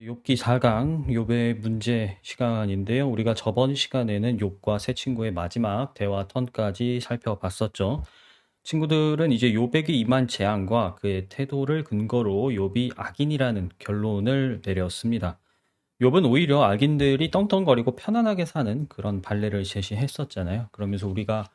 욥기 4강 욥의 문제 시간인데요. 우리가 저번 시간에는 욥과 세 친구의 마지막 대화 턴까지 살펴봤었죠. 친구들은 이제 욥에게 임한 재앙과 그의 태도를 근거로 욥이 악인이라는 결론을 내렸습니다. 욥은 오히려 악인들이 떵떵거리고 편안하게 사는 그런 발레를 제시했었잖아요. 그러면서 우리가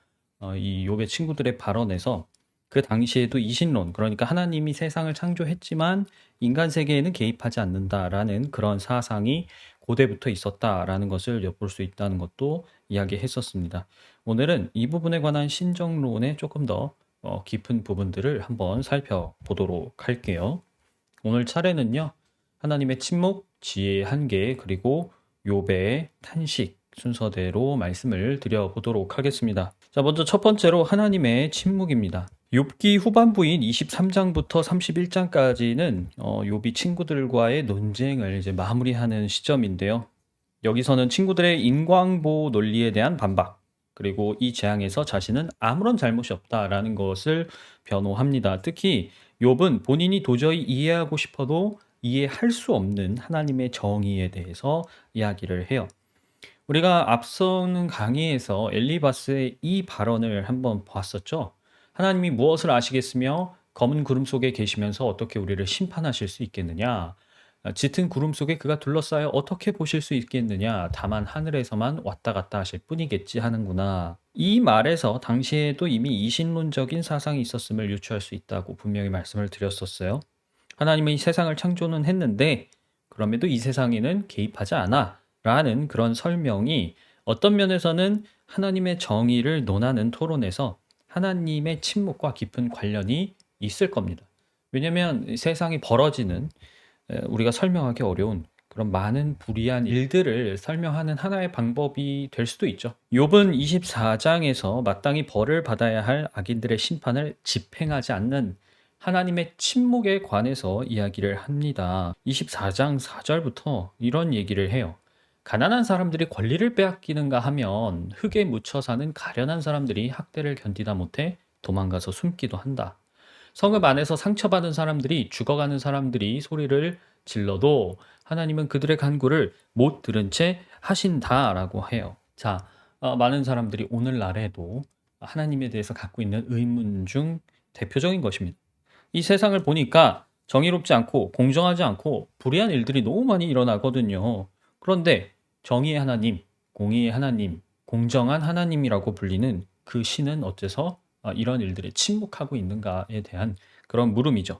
이 욥의 친구들의 발언에서 그 당시에도 이신론, 그러니까 하나님이 세상을 창조했지만 인간 세계에는 개입하지 않는다라는 그런 사상이 고대부터 있었다라는 것을 엿볼 수 있다는 것도 이야기했었습니다. 오늘은 이 부분에 관한 신정론의 조금 더 깊은 부분들을 한번 살펴보도록 할게요. 오늘 차례는요. 하나님의 침묵, 지혜의 한계, 그리고 욥의 탄식 순서대로 말씀을 드려보도록 하겠습니다. 자, 먼저 첫 번째로 하나님의 침묵입니다. 욥기 후반부인 23장부터 31장까지는 욥이 친구들과의 논쟁을 이제 마무리하는 시점인데요. 여기서는 친구들의 인광보 논리에 대한 반박, 그리고 이 재앙에서 자신은 아무런 잘못이 없다라는 것을 변호합니다. 특히 욥은 본인이 도저히 이해하고 싶어도 이해할 수 없는 하나님의 정의에 대해서 이야기를 해요. 우리가 앞서는 강의에서 엘리바스의 이 발언을 한번 봤었죠. 하나님이 무엇을 아시겠으며 검은 구름 속에 계시면서 어떻게 우리를 심판하실 수 있겠느냐? 짙은 구름 속에 그가 둘러싸여 어떻게 보실 수 있겠느냐? 다만 하늘에서만 왔다 갔다 하실 뿐이겠지 하는구나. 이 말에서 당시에도 이미 이신론적인 사상이 있었음을 유추할 수 있다고 분명히 말씀을 드렸었어요. 하나님은 이 세상을 창조는 했는데 그럼에도 이 세상에는 개입하지 않아 라는 그런 설명이 어떤 면에서는 하나님의 정의를 논하는 토론에서 하나님의 침묵과 깊은 관련이 있을 겁니다. 왜냐하면 세상이 벌어지는 우리가 설명하기 어려운 그런 많은 불이한 일들을 설명하는 하나의 방법이 될 수도 있죠. 욥은 24장에서 마땅히 벌을 받아야 할 악인들의 심판을 집행하지 않는 하나님의 침묵에 관해서 이야기를 합니다. 24장 4절부터 이런 얘기를 해요. 가난한 사람들이 권리를 빼앗기는가 하면 흙에 묻혀 사는 가련한 사람들이 학대를 견디다 못해 도망가서 숨기도 한다. 성읍 안에서 상처받은 사람들이 죽어가는 사람들이 소리를 질러도 하나님은 그들의 간구를 못 들은 채 하신다라고 해요. 자, 많은 사람들이 오늘날에도 하나님에 대해서 갖고 있는 의문 중 대표적인 것입니다. 이 세상을 보니까 정의롭지 않고 공정하지 않고 불의한 일들이 너무 많이 일어나거든요. 그런데 정의의 하나님, 공의의 하나님, 공정한 하나님이라고 불리는 그 신은 어째서 이런 일들에 침묵하고 있는가에 대한 그런 물음이죠.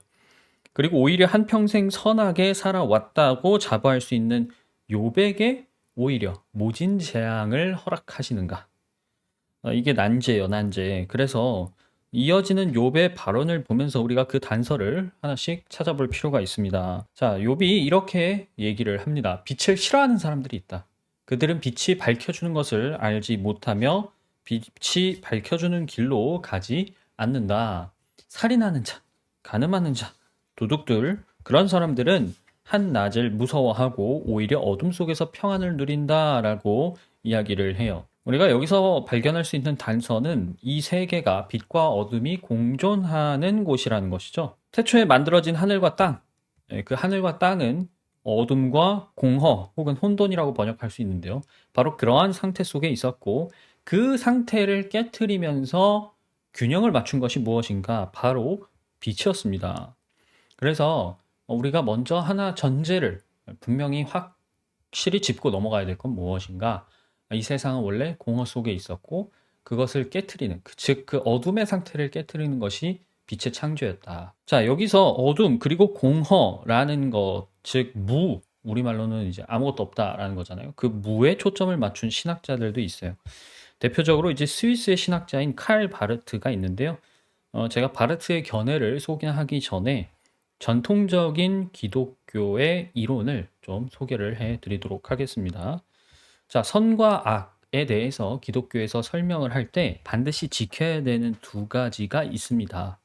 그리고 오히려 한평생 선하게 살아왔다고 자부할 수 있는 욥에게 오히려 모진 재앙을 허락하시는가? 이게 난제예요, 난제. 그래서 이어지는 욥의 발언을 보면서 우리가 그 단서를 하나씩 찾아볼 필요가 있습니다. 자, 욥이 이렇게 얘기를 합니다. 빛을 싫어하는 사람들이 있다. 그들은 빛이 밝혀주는 것을 알지 못하며 빛이 밝혀주는 길로 가지 않는다. 살인하는 자, 간음하는 자, 도둑들, 그런 사람들은 한낮을 무서워하고 오히려 어둠 속에서 평안을 누린다라고 이야기를 해요. 우리가 여기서 발견할 수 있는 단서는 이 세계가 빛과 어둠이 공존하는 곳이라는 것이죠. 태초에 만들어진 하늘과 땅, 그 하늘과 땅은 어둠과 공허 혹은 혼돈이라고 번역할 수 있는데요. 바로 그러한 상태 속에 있었고 그 상태를 깨트리면서 균형을 맞춘 것이 무엇인가? 바로 빛이었습니다. 그래서 우리가 먼저 하나 전제를 분명히 확실히 짚고 넘어가야 될 건 무엇인가? 이 세상은 원래 공허 속에 있었고 그것을 깨트리는, 즉 그 어둠의 상태를 깨트리는 것이 빛의 창조였다. 자, 여기서 어둠 그리고 공허라는 것, 즉 무, 우리말로는 이제 아무것도 없다라는 거잖아요. 그 무에 초점을 맞춘 신학자들도 있어요. 대표적으로 이제 스위스의 신학자인 칼 바르트가 있는데요. 제가 바르트의 견해를 소개하기 전에 전통적인 기독교의 이론을 좀 소개를 해 드리도록 하겠습니다. 자, 선과 악에 대해서 기독교에서 설명을 할 때 반드시 지켜야 되는 두 가지가 있습니다.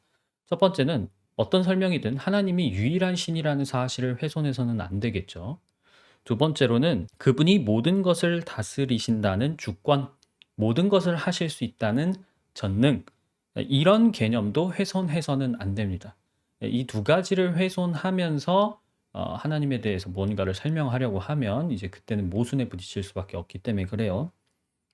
첫 번째는 어떤 설명이든 하나님이 유일한 신이라는 사실을 훼손해서는 안 되겠죠. 두 번째로는 그분이 모든 것을 다스리신다는 주권, 모든 것을 하실 수 있다는 전능, 이런 개념도 훼손해서는 안 됩니다. 이 두 가지를 훼손하면서 하나님에 대해서 뭔가를 설명하려고 하면 이제 그때는 모순에 부딪힐 수밖에 없기 때문에 그래요.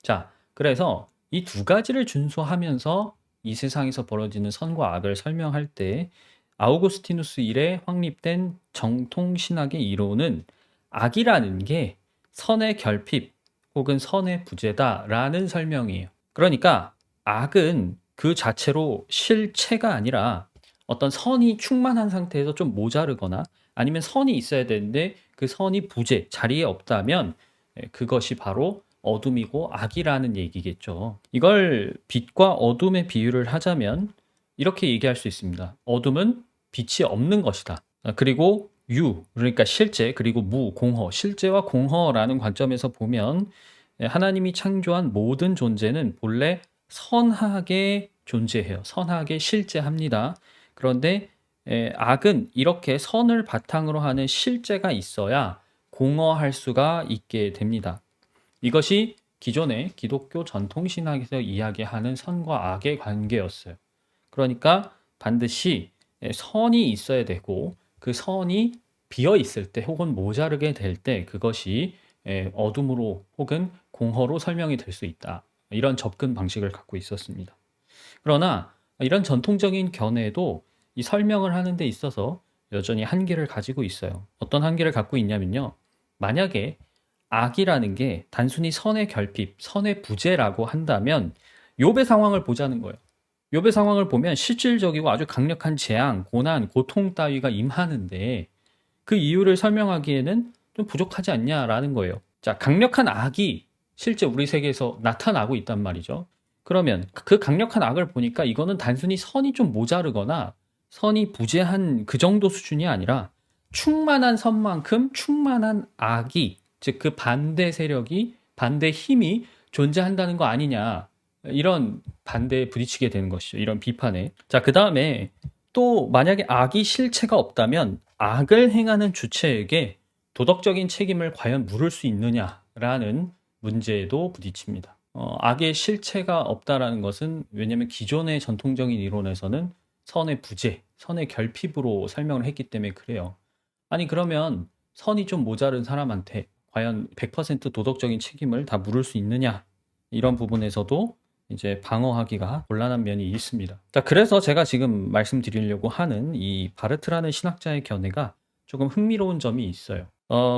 자, 그래서 이 두 가지를 준수하면서 이 세상에서 벌어지는 선과 악을 설명할 때 아우구스티누스 이래 확립된 정통 신학의 이론은 악이라는 게 선의 결핍 혹은 선의 부재다라는 설명이에요. 그러니까 악은 그 자체로 실체가 아니라 어떤 선이 충만한 상태에서 좀 모자르거나 아니면 선이 있어야 되는데 그 선이 부재, 자리에 없다면 그것이 바로 어둠이고 악이라는 얘기겠죠. 이걸 빛과 어둠의 비유를 하자면 이렇게 얘기할 수 있습니다. 어둠은 빛이 없는 것이다. 그리고 유, 그러니까 실제, 그리고 무, 공허, 실제와 공허라는 관점에서 보면 하나님이 창조한 모든 존재는 본래 선하게 존재해요. 선하게 실제합니다. 그런데 악은 이렇게 선을 바탕으로 하는 실제가 있어야 공허할 수가 있게 됩니다. 이것이 기존의 기독교 전통신학에서 이야기하는 선과 악의 관계였어요. 그러니까 반드시 선이 있어야 되고 그 선이 비어 있을 때 혹은 모자르게 될 때 그것이 어둠으로 혹은 공허로 설명이 될 수 있다. 이런 접근 방식을 갖고 있었습니다. 그러나 이런 전통적인 견해도 이 설명을 하는 데 있어서 여전히 한계를 가지고 있어요. 어떤 한계를 갖고 있냐면요. 만약에 악이라는 게 단순히 선의 결핍, 선의 부재라고 한다면 욥의 상황을 보자는 거예요. 욥의 상황을 보면 실질적이고 아주 강력한 재앙, 고난, 고통 따위가 임하는데 그 이유를 설명하기에는 좀 부족하지 않냐라는 거예요. 자, 강력한 악이 실제 우리 세계에서 나타나고 있단 말이죠. 그러면 그 강력한 악을 보니까 이거는 단순히 선이 좀 모자르거나 선이 부재한 그 정도 수준이 아니라 충만한 선만큼 충만한 악이, 즉 그 반대 세력이, 반대 힘이 존재한다는 거 아니냐. 이런 반대에 부딪히게 되는 것이죠. 이런 비판에. 자, 그 다음에 또 만약에 악이 실체가 없다면 악을 행하는 주체에게 도덕적인 책임을 과연 물을 수 있느냐라는 문제에도 부딪힙니다. 악의 실체가 없다라는 것은 왜냐하면 기존의 전통적인 이론에서는 선의 부재, 선의 결핍으로 설명을 했기 때문에 그래요. 아니 그러면 선이 좀 모자른 사람한테 과연 100% 도덕적인 책임을 다 물을 수 있느냐? 이런 부분에서도 이제 방어하기가 곤란한 면이 있습니다. 자, 그래서 제가 지금 말씀드리려고 하는 이 바르트라는 신학자의 견해가 조금 흥미로운 점이 있어요.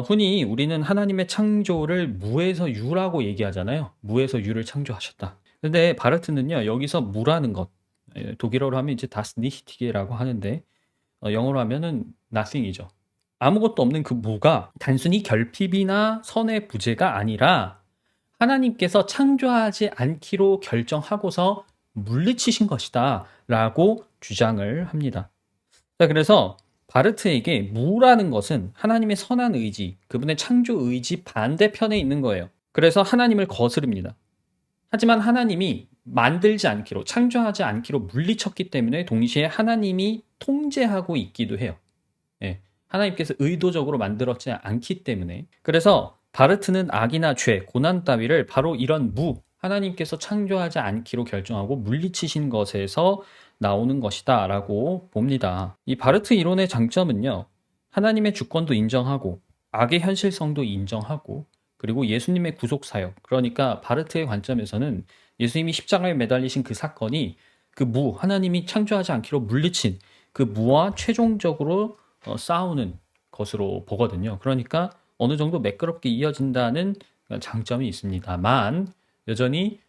흔히 우리는 하나님의 창조를 무에서 유라고 얘기하잖아요. 무에서 유를 창조하셨다. 근데 바르트는요, 여기서 무라는 것, 독일어로 하면 이제 das Nichtige라고 하는데, 영어로 하면은 nothing이죠. 아무것도 없는 그 무가 단순히 결핍이나 선의 부재가 아니라 하나님께서 창조하지 않기로 결정하고서 물리치신 것이다 라고 주장을 합니다. 자, 그래서 바르트에게 무라는 것은 하나님의 선한 의지, 그분의 창조 의지 반대편에 있는 거예요. 그래서 하나님을 거스릅니다. 하지만 하나님이 만들지 않기로, 창조하지 않기로 물리쳤기 때문에 동시에 하나님이 통제하고 있기도 해요. 예, 하나님께서 의도적으로 만들었지 않기 때문에. 그래서 바르트는 악이나 죄, 고난 따위를 바로 이런 무, 하나님께서 창조하지 않기로 결정하고 물리치신 것에서 나오는 것이다 라고 봅니다. 이 바르트 이론의 장점은요, 하나님의 주권도 인정하고 악의 현실성도 인정하고 그리고 예수님의 구속 사역, 그러니까 바르트의 관점에서는 예수님이 십자가에 매달리신 그 사건이 그 무, 하나님이 창조하지 않기로 물리친 그 무와 최종적으로 싸우는 것으로 보거든요. 그러니까 어느 정도 매끄럽게 이어진다는 장점이 있습니다만 여전히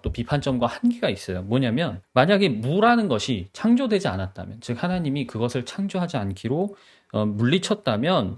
또 비판점과 한계가 있어요. 뭐냐면 만약에 무라는 것이 창조되지 않았다면, 즉 하나님이 그것을 창조하지 않기로 물리쳤다면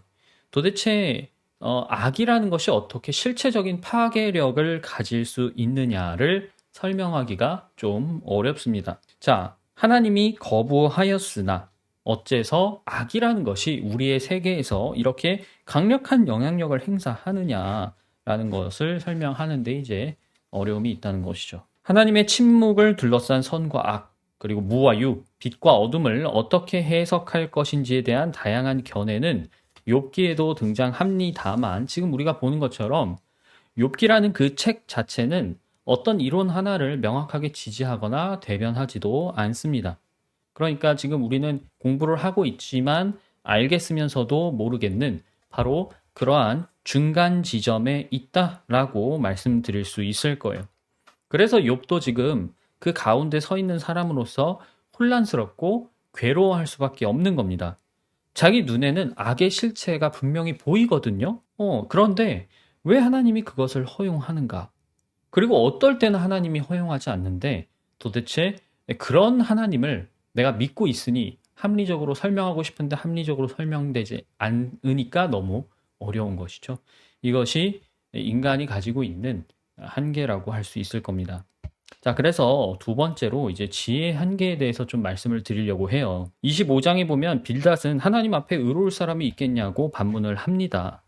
도대체 악이라는 것이 어떻게 실체적인 파괴력을 가질 수 있느냐를 설명하기가 좀 어렵습니다. 자, 하나님이 거부하였으나 어째서 악이라는 것이 우리의 세계에서 이렇게 강력한 영향력을 행사하느냐라는 것을 설명하는데 이제 어려움이 있다는 것이죠. 하나님의 침묵을 둘러싼 선과 악, 그리고 무와 유, 빛과 어둠을 어떻게 해석할 것인지에 대한 다양한 견해는 욥기에도 등장합니다만 지금 우리가 보는 것처럼 욥기라는 그 책 자체는 어떤 이론 하나를 명확하게 지지하거나 대변하지도 않습니다. 그러니까 지금 우리는 공부를 하고 있지만 알겠으면서도 모르겠는 바로 그러한 중간 지점에 있다라고 말씀드릴 수 있을 거예요. 그래서 욥도 지금 그 가운데 서 있는 사람으로서 혼란스럽고 괴로워할 수밖에 없는 겁니다. 자기 눈에는 악의 실체가 분명히 보이거든요. 그런데 왜 하나님이 그것을 허용하는가? 그리고 어떨 때는 하나님이 허용하지 않는데 도대체 그런 하나님을 내가 믿고 있으니 합리적으로 설명하고 싶은데 합리적으로 설명되지 않으니까 너무 어려운 것이죠. 이것이 인간이 가지고 있는 한계라고 할 수 있을 겁니다. 자, 그래서 두 번째로 이제 지혜의 한계에 대해서 좀 말씀을 드리려고 해요. 25장에 보면 빌닷은 하나님 앞에 의로울 사람이 있겠냐고 반문을 합니다.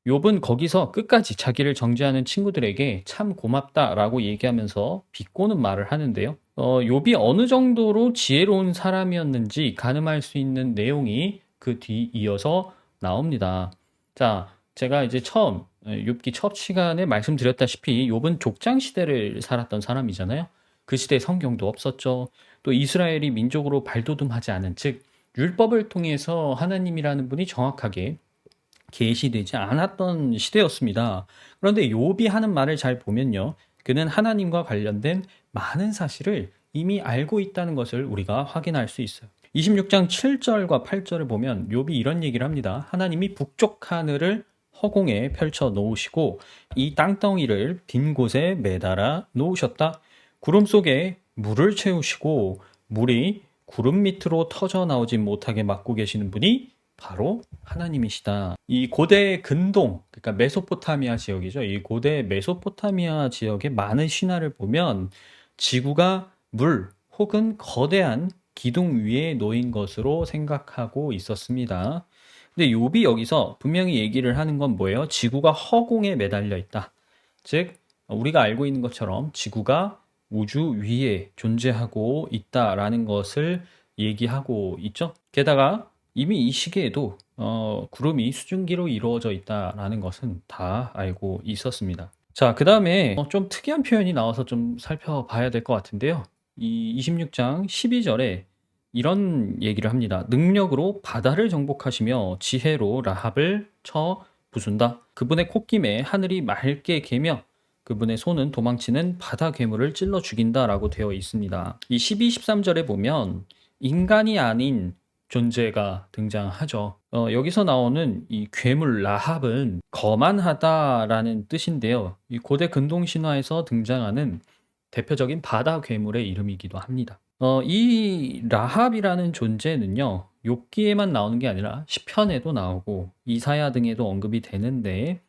욥은 거기서 끝까지 자기를 정죄하는 친구들에게 참 고맙다라고 얘기하면서 비꼬는 말을 하는데요. 욥이 어느 정도로 지혜로운 사람이었는지 가늠할 수 있는 내용이 그 뒤 이어서 나옵니다. 자, 제가 이제 욥기 첫 시간에 말씀드렸다시피 욥은 족장 시대를 살았던 사람이잖아요. 그 시대에 성경도 없었죠. 또 이스라엘이 민족으로 발돋움하지 않은, 즉 율법을 통해서 하나님이라는 분이 정확하게 계시되지 않았던 시대였습니다. 그런데 욥이 하는 말을 잘 보면요. 그는 하나님과 관련된 많은 사실을 이미 알고 있다는 것을 우리가 확인할 수 있어요. 26장 7절과 8절을 보면 욥이 이런 얘기를 합니다. 하나님이 북쪽 하늘을 허공에 펼쳐 놓으시고 이 땅덩이를 빈 곳에 매달아 놓으셨다. 구름 속에 물을 채우시고 물이 구름 밑으로 터져 나오지 못하게 막고 계시는 분이 바로 하나님이시다. 이 고대 근동, 그러니까 메소포타미아 지역이죠. 이 고대 메소포타미아 지역의 많은 신화를 보면 지구가 물 혹은 거대한 기둥 위에 놓인 것으로 생각하고 있었습니다. 근데 욥이 여기서 분명히 얘기를 하는 건 뭐예요? 지구가 허공에 매달려 있다. 즉 우리가 알고 있는 것처럼 지구가 우주 위에 존재하고 있다라는 것을 얘기하고 있죠. 게다가 이미 이 시기에도 구름이 수증기로 이루어져 있다라는 것은 다 알고 있었습니다. 자, 그 다음에 좀 특이한 표현이 나와서 좀 살펴봐야 될 것 같은데요. 이 26장 12절에 이런 얘기를 합니다. 능력으로 바다를 정복하시며 지혜로 라합을 쳐 부순다. 그분의 콧김에 하늘이 맑게 개며 그분의 손은 도망치는 바다 괴물을 찔러 죽인다라고 되어 있습니다. 이 12, 13절에 보면 인간이 아닌 존재가 등장하죠. 여기서 나오는 이 괴물 라합은 거만하다라는 뜻인데요. 이 고대 근동 신화에서 등장하는 대표적인 바다 괴물의 이름이기도 합니다. 이 라합이라는 존재는요, 욥기에만 나오는 게 아니라 시편에도 나오고 이사야 등에도 언급이 되는데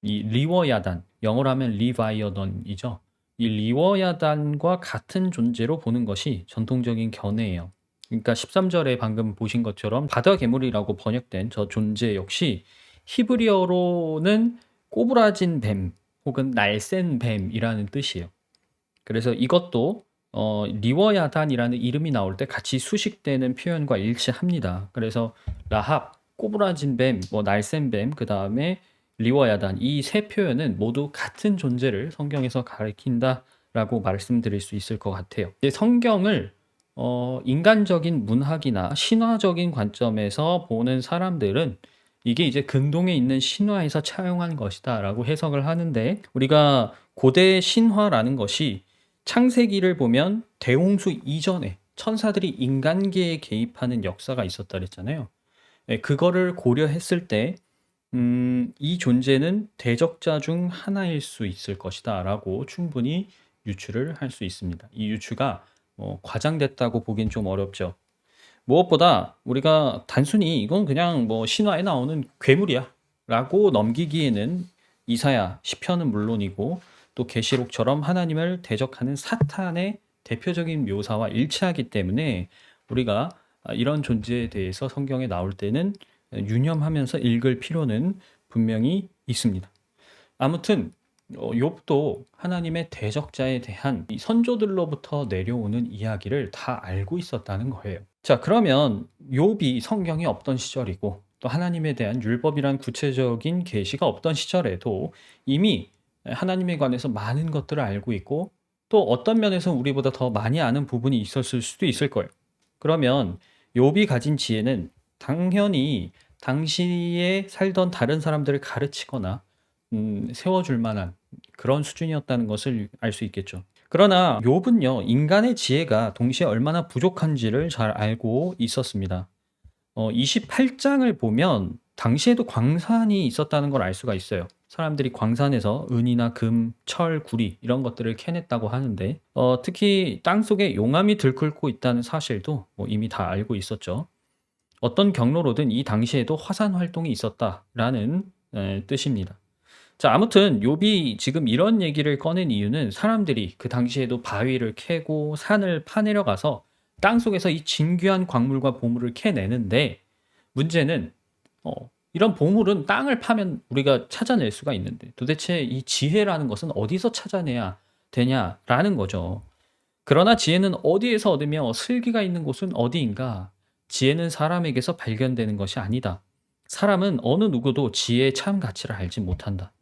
이 리워야단, 영어로 하면 리바이어던이죠. 이 리워야단과 같은 존재로 보는 것이 전통적인 견해예요. 그러니까 13절에 방금 보신 것처럼 바다 괴물이라고 번역된 저 존재 역시 히브리어로는 꼬부라진 뱀 혹은 날쌘 뱀이라는 뜻이에요. 그래서 이것도 리워야단이라는 이름이 나올 때 같이 수식되는 표현과 일치합니다. 그래서 라합, 꼬부라진 뱀, 날쌘 뱀, 그 다음에 리워야단, 이 세 표현은 모두 같은 존재를 성경에서 가리킨다라고 말씀드릴 수 있을 것 같아요. 성경을 인간적인 문학이나 신화적인 관점에서 보는 사람들은 이게 이제 근동에 있는 신화에서 차용한 것이다라고 해석을 하는데, 우리가 고대 신화라는 것이 창세기를 보면 대홍수 이전에 천사들이 인간계에 개입하는 역사가 있었다 그랬잖아요. 그거를 고려했을 때 이 존재는 대적자 중 하나일 수 있을 것이다 라고 충분히 유추를 할 수 있습니다. 이 유추가 과장됐다고 보긴 좀 어렵죠. 무엇보다 우리가 단순히 이건 그냥 신화에 나오는 괴물이야 라고 넘기기에는 이사야, 시편은 물론이고 또 계시록처럼 하나님을 대적하는 사탄의 대표적인 묘사와 일치하기 때문에 우리가 이런 존재에 대해서 성경에 나올 때는 유념하면서 읽을 필요는 분명히 있습니다. 아무튼 욥도 하나님의 대적자에 대한 이 선조들로부터 내려오는 이야기를 다 알고 있었다는 거예요. 자, 그러면 욥이 성경이 없던 시절이고 또 하나님에 대한 율법이란 구체적인 계시가 없던 시절에도 이미 하나님에 관해서 많은 것들을 알고 있고 또 어떤 면에서 우리보다 더 많이 아는 부분이 있었을 수도 있을 거예요. 그러면 욥이 가진 지혜는 당연히 당시에 살던 다른 사람들을 가르치거나 세워줄 만한 그런 수준이었다는 것을 알 수 있겠죠. 그러나 욥은요, 인간의 지혜가 동시에 얼마나 부족한지를 잘 알고 있었습니다. 28장을 보면 당시에도 광산이 있었다는 걸 알 수가 있어요. 사람들이 광산에서 은이나 금, 철, 구리 이런 것들을 캐냈다고 하는데 특히 땅속에 용암이 들끓고 있다는 사실도 이미 다 알고 있었죠. 어떤 경로로든 이 당시에도 화산 활동이 있었다라는 뜻입니다. 자, 아무튼 욥이 지금 이런 얘기를 꺼낸 이유는 사람들이 그 당시에도 바위를 캐고 산을 파내려가서 땅속에서 이 진귀한 광물과 보물을 캐내는데 문제는 이런 보물은 땅을 파면 우리가 찾아낼 수가 있는데 도대체 이 지혜라는 것은 어디서 찾아내야 되냐라는 거죠. 그러나 지혜는 어디에서 얻으며 슬기가 있는 곳은 어디인가? 지혜는 사람에게서 발견되는 것이 아니다. 사람은 어느 누구도 지혜의 참 가치를 알지 못한다.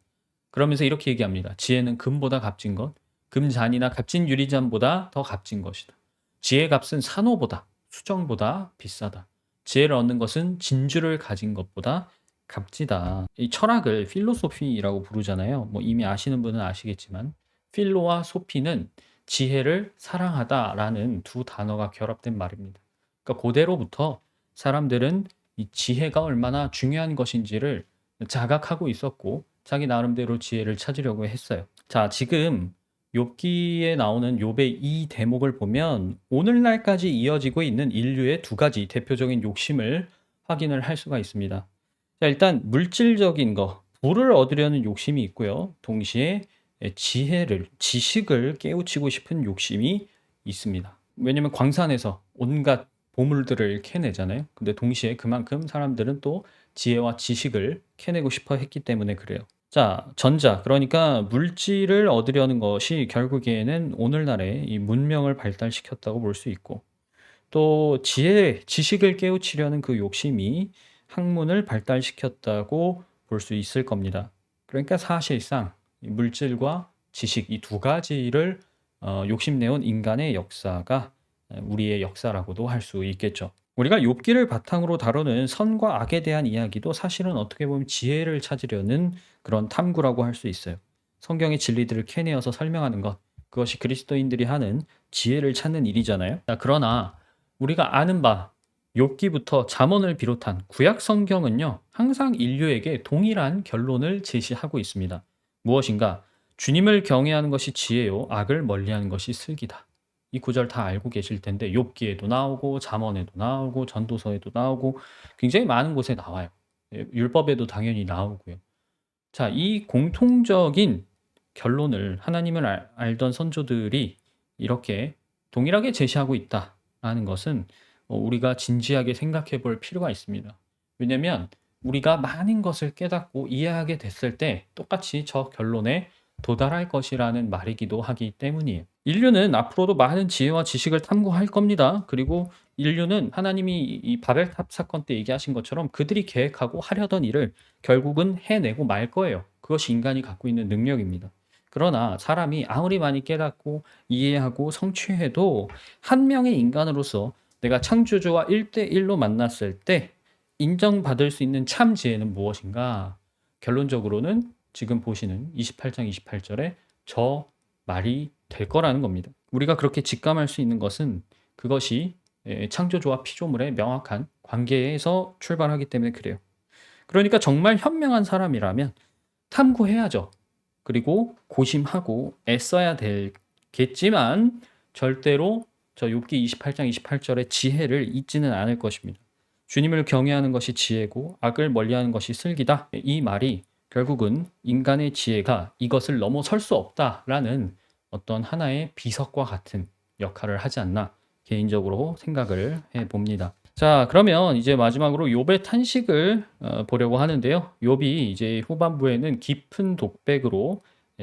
그러면서 이렇게 얘기합니다. 지혜는 금보다 값진 것, 금잔이나 값진 유리잔보다 더 값진 것이다. 지혜의 값은 산호보다, 수정보다 비싸다. 지혜를 얻는 것은 진주를 가진 것보다 값지다. 이 철학을 필로소피라고 부르잖아요. 이미 아시는 분은 아시겠지만 필로와 소피는 지혜를 사랑하다라는 두 단어가 결합된 말입니다. 그러니까 고대로부터 사람들은 이 지혜가 얼마나 중요한 것인지를 자각하고 있었고 자기 나름대로 지혜를 찾으려고 했어요. 자, 지금 욥기에 나오는 욥의 이 대목을 보면 오늘날까지 이어지고 있는 인류의 두 가지 대표적인 욕심을 확인을 할 수가 있습니다. 자, 일단 물질적인 거, 부를 얻으려는 욕심이 있고요. 동시에 지식을 깨우치고 싶은 욕심이 있습니다. 왜냐면 광산에서 온갖 보물들을 캐내잖아요. 근데 동시에 그만큼 사람들은 또 지혜와 지식을 캐내고 싶어 했기 때문에 그래요. 자, 전자, 그러니까 물질을 얻으려는 것이 결국에는 오늘날의 이 문명을 발달시켰다고 볼 수 있고, 또 지식을 깨우치려는 그 욕심이 학문을 발달시켰다고 볼 수 있을 겁니다. 그러니까 사실상 이 물질과 지식 이 두 가지를 욕심내온 인간의 역사가 우리의 역사라고도 할 수 있겠죠. 우리가 욥기를 바탕으로 다루는 선과 악에 대한 이야기도 사실은 어떻게 보면 지혜를 찾으려는 그런 탐구라고 할 수 있어요. 성경의 진리들을 캐내어서 설명하는 것, 그것이 그리스도인들이 하는 지혜를 찾는 일이잖아요. 자, 그러나 우리가 아는 바 욥기부터 잠언을 비롯한 구약 성경은요, 항상 인류에게 동일한 결론을 제시하고 있습니다. 무엇인가? 주님을 경외하는 것이 지혜요, 악을 멀리하는 것이 슬기다. 이 구절 다 알고 계실 텐데 욥기에도 나오고 잠언에도 나오고 전도서에도 나오고 굉장히 많은 곳에 나와요. 율법에도 당연히 나오고요. 자, 이 공통적인 결론을 하나님을 알던 선조들이 이렇게 동일하게 제시하고 있다라는 것은 우리가 진지하게 생각해 볼 필요가 있습니다. 왜냐하면 우리가 많은 것을 깨닫고 이해하게 됐을 때 똑같이 저 결론에 도달할 것이라는 말이기도 하기 때문이에요. 인류는 앞으로도 많은 지혜와 지식을 탐구할 겁니다. 그리고 인류는 하나님이 이 바벨탑 사건 때 얘기하신 것처럼 그들이 계획하고 하려던 일을 결국은 해내고 말 거예요. 그것이 인간이 갖고 있는 능력입니다. 그러나 사람이 아무리 많이 깨닫고 이해하고 성취해도 한 명의 인간으로서 내가 창조주와 1대1로 만났을 때 인정받을 수 있는 참 지혜는 무엇인가? 결론적으로는 지금 보시는 28장 28절에 저 말이 될 거라는 겁니다. 우리가 그렇게 직감할 수 있는 것은 그것이 창조주와 피조물의 명확한 관계에서 출발하기 때문에 그래요. 그러니까 정말 현명한 사람이라면 탐구해야죠. 그리고 고심하고 애써야 되겠지만 절대로 저 욥기 28장 28절의 지혜를 잊지는 않을 것입니다. 주님을 경외하는 것이 지혜고 악을 멀리하는 것이 슬기다. 이 말이 결국은 인간의 지혜가 이것을 넘어설 수 없다라는 어떤 하나의 비석과 같은 역할을 하지 않나 개인적으로 생각을 해봅니다. 자, 그러면 이제 마지막으로 욥의 탄식을 보려고 하는데요. 욥이 이제 후반부에는 깊은 독백으로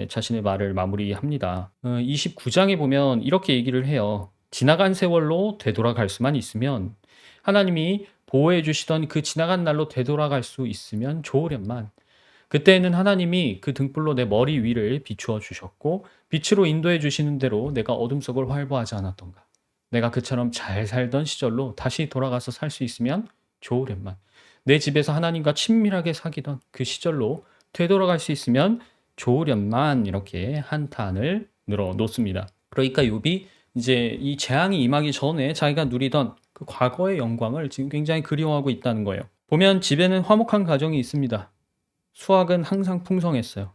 자신의 말을 마무리합니다. 29장에 보면 이렇게 얘기를 해요. 지나간 세월로 되돌아갈 수만 있으면 하나님이 보호해 주시던 그 지나간 날로 되돌아갈 수 있으면 좋으련만 그때에는 하나님이 그 등불로 내 머리 위를 비추어 주셨고 빛으로 인도해 주시는 대로 내가 어둠 속을 활보하지 않았던가. 내가 그처럼 잘 살던 시절로 다시 돌아가서 살 수 있으면 좋으련만. 내 집에서 하나님과 친밀하게 사귀던 그 시절로 되돌아갈 수 있으면 좋으련만 이렇게 한탄을 늘어 놓습니다. 그러니까 욥이 이제 이 재앙이 임하기 전에 자기가 누리던 그 과거의 영광을 지금 굉장히 그리워하고 있다는 거예요. 보면 집에는 화목한 가정이 있습니다. 수확은 항상 풍성했어요.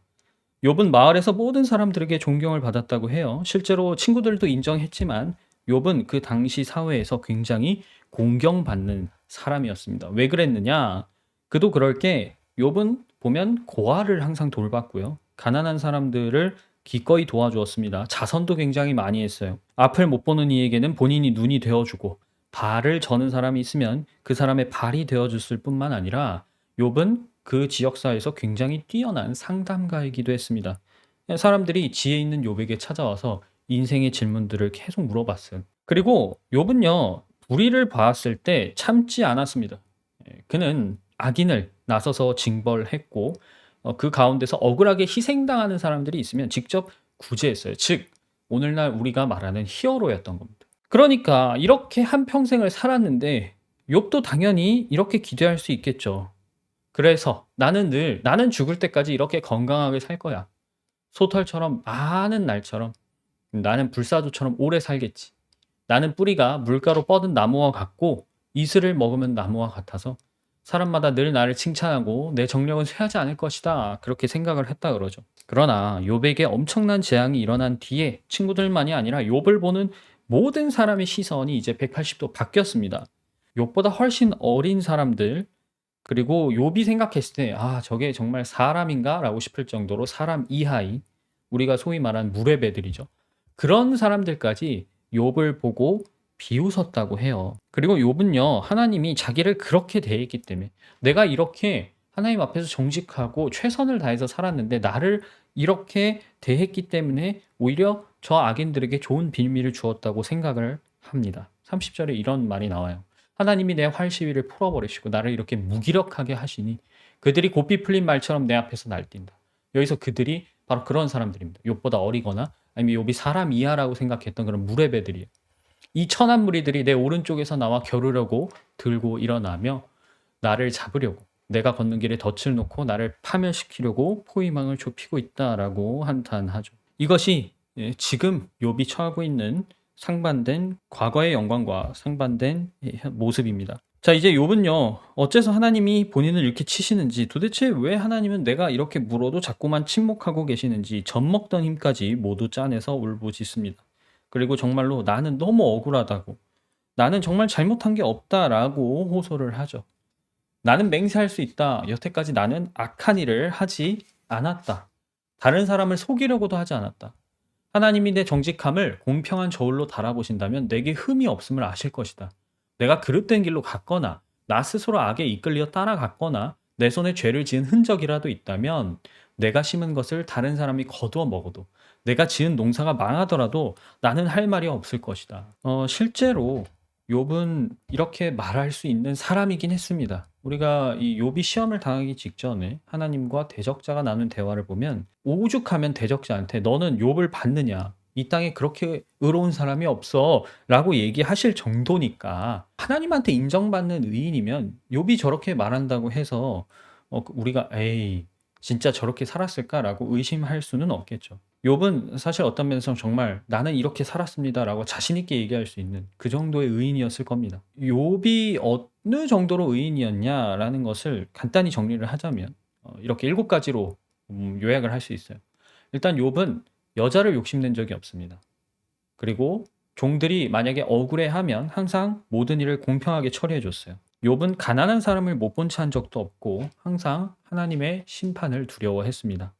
욥은 마을에서 모든 사람들에게 존경을 받았다고 해요. 실제로 친구들도 인정했지만 욥은 그 당시 사회에서 굉장히 공경받는 사람이었습니다. 왜 그랬느냐? 그도 그럴 게 욥은 보면 고아를 항상 돌봤고요. 가난한 사람들을 기꺼이 도와주었습니다. 자선도 굉장히 많이 했어요. 앞을 못 보는 이에게는 본인이 눈이 되어주고 발을 저는 사람이 있으면 그 사람의 발이 되어줬을 뿐만 아니라 욥은 그 지역사회에서 굉장히 뛰어난 상담가이기도 했습니다. 사람들이 지혜 있는 욥에게 찾아와서 인생의 질문들을 계속 물어봤어요. 그리고 욥은요, 불의를 봤을 때 참지 않았습니다. 그는 악인을 나서서 징벌했고 그 가운데서 억울하게 희생당하는 사람들이 있으면 직접 구제했어요. 즉 오늘날 우리가 말하는 히어로였던 겁니다. 그러니까 이렇게 한평생을 살았는데 욥도 당연히 이렇게 기대할 수 있겠죠. 그래서 나는 죽을 때까지 이렇게 건강하게 살 거야. 소털처럼 많은 날처럼 나는 불사조처럼 오래 살겠지. 나는 뿌리가 물가로 뻗은 나무와 같고 이슬을 먹으면 나무와 같아서 사람마다 늘 나를 칭찬하고 내 정력은 쇠하지 않을 것이다. 그렇게 생각을 했다 그러죠. 그러나 욥에게 엄청난 재앙이 일어난 뒤에 친구들만이 아니라 욥을 보는 모든 사람의 시선이 이제 180도 바뀌었습니다. 욥보다 훨씬 어린 사람들, 그리고 욥이 생각했을 때 '아 저게 정말 사람인가?'라고 싶을 정도로 사람 이하인, 우리가 소위 말하는 무레배들이죠. 그런 사람들까지 욥을 보고 비웃었다고 해요. 그리고 욥은요, 하나님이 자기를 그렇게 대했기 때문에, 내가 이렇게 하나님 앞에서 정직하고 최선을 다해서 살았는데 나를 이렇게 대했기 때문에 오히려 저 악인들에게 좋은 빌미를 주었다고 생각을 합니다. 30절에 이런 말이 나와요. 하나님이 내 활시위를 풀어버리시고 나를 이렇게 무기력하게 하시니 그들이 고삐 풀린 말처럼 내 앞에서 날뛴다. 여기서 그들이 바로 그런 사람들입니다. 욥보다 어리거나 아니면 욥이 사람 이하라고 생각했던 그런 무레배들이에요. 이 천한 무리들이 내 오른쪽에서 나와 겨루려고 들고 일어나며 나를 잡으려고, 내가 걷는 길에 덫을 놓고 나를 파멸시키려고 포위망을 좁히고 있다라고 한탄하죠. 이것이 지금 욥이 처하고 있는 상반된 과거의 영광과 상반된 모습입니다. 자, 이제 욥은요, 어째서 하나님이 본인을 이렇게 치시는지, 도대체 왜 하나님은 내가 이렇게 물어도 자꾸만 침묵하고 계시는지 젖먹던 힘까지 모두 짜내서 울부짖습니다. 그리고 정말로 나는 너무 억울하다고, 나는 정말 잘못한 게 없다라고 호소를 하죠. 나는 맹세할 수 있다. 여태까지 나는 악한 일을 하지 않았다. 다른 사람을 속이려고도 하지 않았다. 하나님이 내 정직함을 공평한 저울로 달아보신다면 내게 흠이 없음을 아실 것이다. 내가 그릇된 길로 갔거나 나 스스로 악에 이끌려 따라갔거나 내 손에 죄를 지은 흔적이라도 있다면 내가 심은 것을 다른 사람이 거두어 먹어도, 내가 지은 농사가 망하더라도 나는 할 말이 없을 것이다. 실제로 욥은 이렇게 말할 수 있는 사람이긴 했습니다. 우리가 이 욥이 시험을 당하기 직전에 하나님과 대적자가 나눈 대화를 보면 오죽하면 대적자한테 너는 욥을 봤느냐? 이 땅에 그렇게 의로운 사람이 없어 라고 얘기하실 정도니까, 하나님한테 인정받는 의인이면 욥이 저렇게 말한다고 해서 우리가 에이 진짜 저렇게 살았을까라고 의심할 수는 없겠죠. 욥은 사실 어떤 면에서 정말 나는 이렇게 살았습니다라고 자신 있게 얘기할 수 있는 그 정도의 의인이었을 겁니다. 욥이 어느 정도로 의인이었냐라는 것을 간단히 정리를 하자면 이렇게 7가지로 요약을 할 수 있어요. 일단 욥은 여자를 욕심낸 적이 없습니다. 그리고 종들이 만약에 억울해하면 항상 모든 일을 공평하게 처리해 줬어요. 욥은 가난한 사람을 못 본 채 한 적도 없고 항상 하나님의 심판을 두려워했습니다.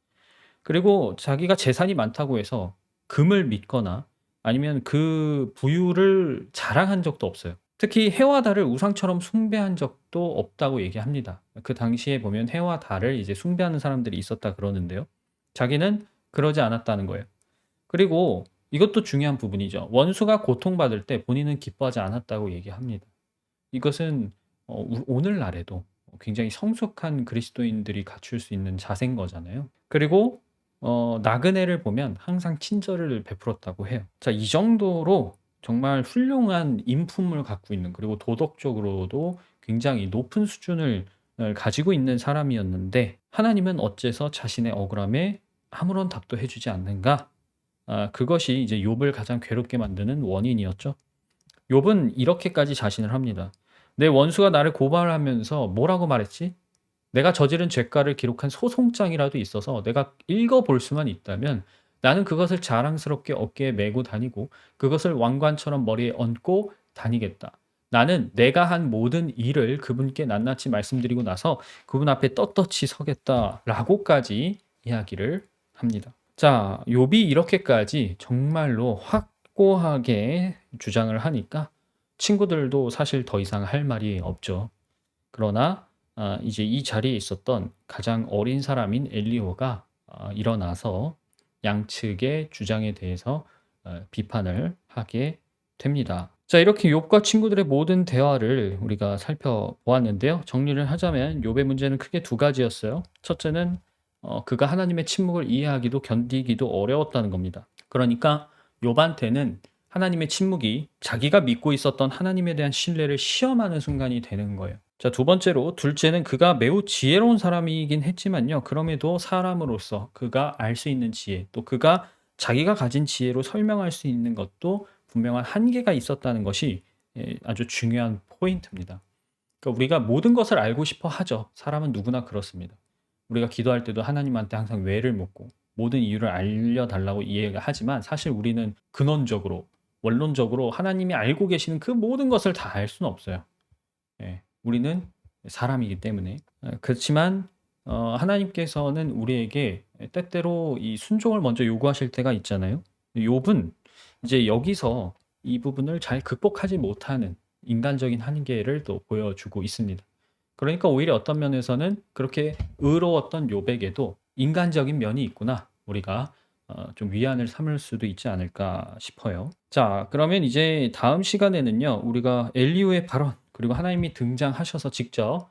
그리고 자기가 재산이 많다고 해서 금을 믿거나 아니면 그 부유를 자랑한 적도 없어요. 특히 해와 달을 우상처럼 숭배한 적도 없다고 얘기합니다. 그 당시에 보면 해와 달을 이제 숭배하는 사람들이 있었다 그러는데요. 자기는 그러지 않았다는 거예요. 그리고 이것도 중요한 부분이죠. 원수가 고통받을 때 본인은 기뻐하지 않았다고 얘기합니다. 이것은 오늘날에도 굉장히 성숙한 그리스도인들이 갖출 수 있는 자세인 거잖아요. 그리고 나그네를 보면 항상 친절을 베풀었다고 해요. 자, 이 정도로 정말 훌륭한 인품을 갖고 있는, 그리고 도덕적으로도 굉장히 높은 수준을 가지고 있는 사람이었는데 하나님은 어째서 자신의 억울함에 아무런 답도 해 주지 않는가? 그것이 이제 욥을 가장 괴롭게 만드는 원인이었죠. 욥은 이렇게까지 자신을 합니다. "내 원수가 나를 고발하면서 뭐라고 말했지? 내가 저지른 죄가를 기록한 소송장이라도 있어서 내가 읽어 볼 수만 있다면 나는 그것을 자랑스럽게 어깨에 메고 다니고 그것을 왕관처럼 머리에 얹고 다니겠다. 나는 내가 한 모든 일을 그분께 낱낱이 말씀드리고 나서 그분 앞에 떳떳이 서겠다."라고까지 이야기를 합니다. 자, 욥이 이렇게까지 정말로 확고하게 주장을 하니까 친구들도 사실 더 이상 할 말이 없죠. 그러나 이제 이 자리에 있었던 가장 어린 사람인 엘리후가 일어나서 양측의 주장에 대해서 비판을 하게 됩니다. 자, 이렇게 욥과 친구들의 모든 대화를 우리가 살펴보았는데요. 정리를 하자면 욥의 문제는 크게 두 가지였어요. 첫째는 그가 하나님의 침묵을 이해하기도 견디기도 어려웠다는 겁니다. 그러니까 욥한테는 하나님의 침묵이 자기가 믿고 있었던 하나님에 대한 신뢰를 시험하는 순간이 되는 거예요. 자, 두 번째로, 둘째는 그가 매우 지혜로운 사람이긴 했지만요. 그럼에도 사람으로서 그가 알 수 있는 지혜, 또 그가 자기가 가진 지혜로 설명할 수 있는 것도 분명한 한계가 있었다는 것이 아주 중요한 포인트입니다. 그러니까 우리가 모든 것을 알고 싶어 하죠. 사람은 누구나 그렇습니다. 우리가 기도할 때도 하나님한테 항상 왜를 묻고 모든 이유를 알려달라고 이해하지만 사실 우리는 근원적으로, 원론적으로 하나님이 알고 계시는 그 모든 것을 다 알 수는 없어요. 우리는 사람이기 때문에. 그렇지만 하나님께서는 우리에게 때때로 이 순종을 먼저 요구하실 때가 있잖아요. 욥은 이제 여기서 이 부분을 잘 극복하지 못하는 인간적인 한계를 또 보여주고 있습니다. 그러니까 오히려 어떤 면에서는 그렇게 의로웠던 욥에게도 인간적인 면이 있구나, 우리가 좀 위안을 삼을 수도 있지 않을까 싶어요. 자, 그러면 이제 다음 시간에는요, 우리가 엘리후의 발언, 그리고 하나님이 등장하셔서 직접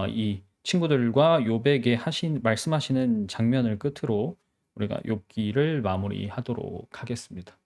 이 친구들과 욥에게 말씀하시는 장면을 끝으로 우리가 욥기를 마무리하도록 하겠습니다.